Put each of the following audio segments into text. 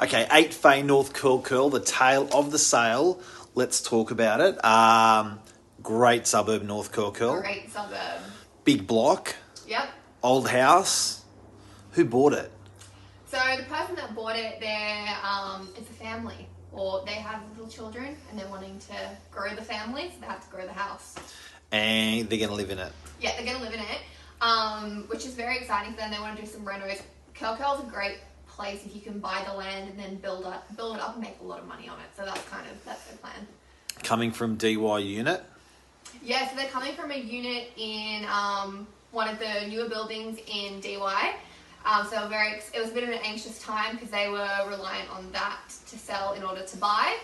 Okay, 8 Fay North Curl, the tale of the sale. Let's talk about it. Great suburb, North Curl. Great suburb. Big block. Yep. Old house. Who bought it? So the person that bought it, it's a family, or they have little children and they're wanting to grow the family, so they have to grow the house. And they're going to live in it. Yeah, they're going to live in it, which is very exciting for them. They want to do some renos. Curl is a great place if you can buy the land and then build it up and make a lot of money on it. So that's their plan. Coming from DY unit? Yeah, so they're coming from a unit in one of the newer buildings in DY. So it was a bit of an anxious time because they were reliant on that to sell in order to buy.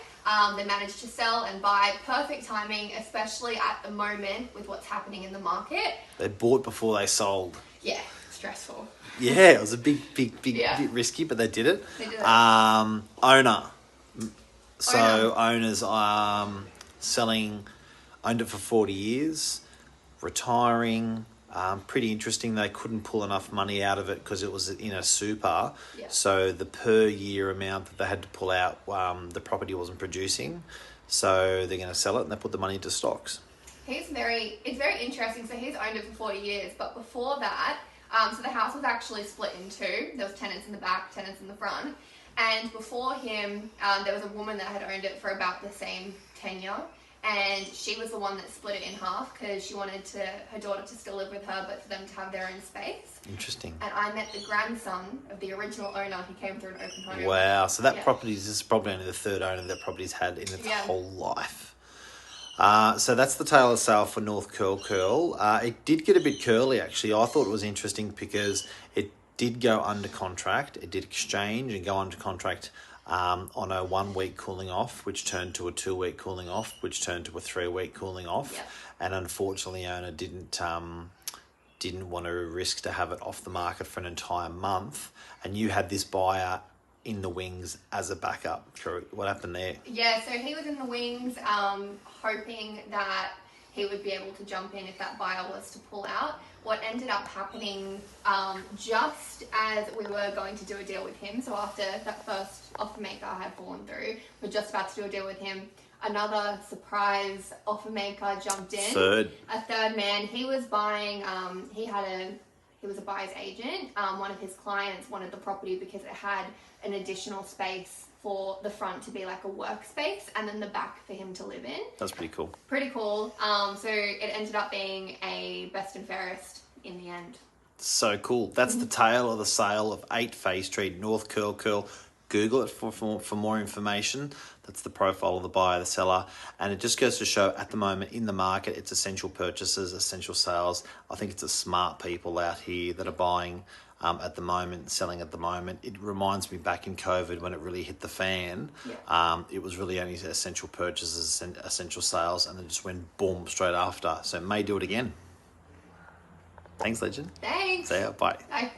They managed to sell and buy. Perfect timing, especially at the moment with what's happening in the market. They bought before they sold. Yeah, stressful. Yeah, it was a big yeah. bit risky, but they did it. They did it. Owner. So owners owned it for 40 years, retiring. Pretty interesting. They couldn't pull enough money out of it because it was in a super. Yeah. So the per year amount that they had to pull out, the property wasn't producing. So they're going to sell it and they put the money into stocks. It's very interesting. So he's owned it for 40 years, but before that, so the house was actually split in two. There was tenants in the back, tenants in the front. And before him, there was a woman that had owned it for about the same tenure. And she was the one that split it in half because she wanted her daughter to still live with her, but for them to have their own space. Interesting. And I met the grandson of the original owner who came through an open home. Wow. So that property is probably only the third owner that property's had in its whole life. So that's the tale of sale for North Curl. It did get a bit curly, actually. I thought it was interesting because it did go under contract. It did exchange and go under contract on a 1 week cooling off, which turned to a 2 week cooling off, which turned to a 3 week cooling off. Yep. And unfortunately, the owner didn't want to risk to have it off the market for an entire month. And you had this buyer in the wings as a backup. What happened there? Yeah, so he was in the wings, hoping that he would be able to jump in if that buyer was to pull out. What ended up happening just as we were going to do a deal with him, so after that first offer maker had fallen through, we're just about to do a deal with him, another surprise offer maker jumped in. A third man. He was buying, he was a buyer's agent. One of his clients wanted the property because it had an additional space for the front to be like a workspace and then the back for him to live in. That's pretty cool. Pretty cool. So it ended up being a best and fairest in the end. So cool. That's the tale of the sale of 8 Fay Street, North Curl. Google it for more information. That's the profile of the buyer, the seller. And it just goes to show at the moment in the market, it's essential purchases, essential sales. I think it's the smart people out here that are buying at the moment, selling at the moment. It reminds me back in COVID when it really hit the fan. Yeah. It was really only essential purchases and essential sales, and it just went boom straight after. So it may do it again. Thanks, legend. Thanks. See ya. Bye. Bye.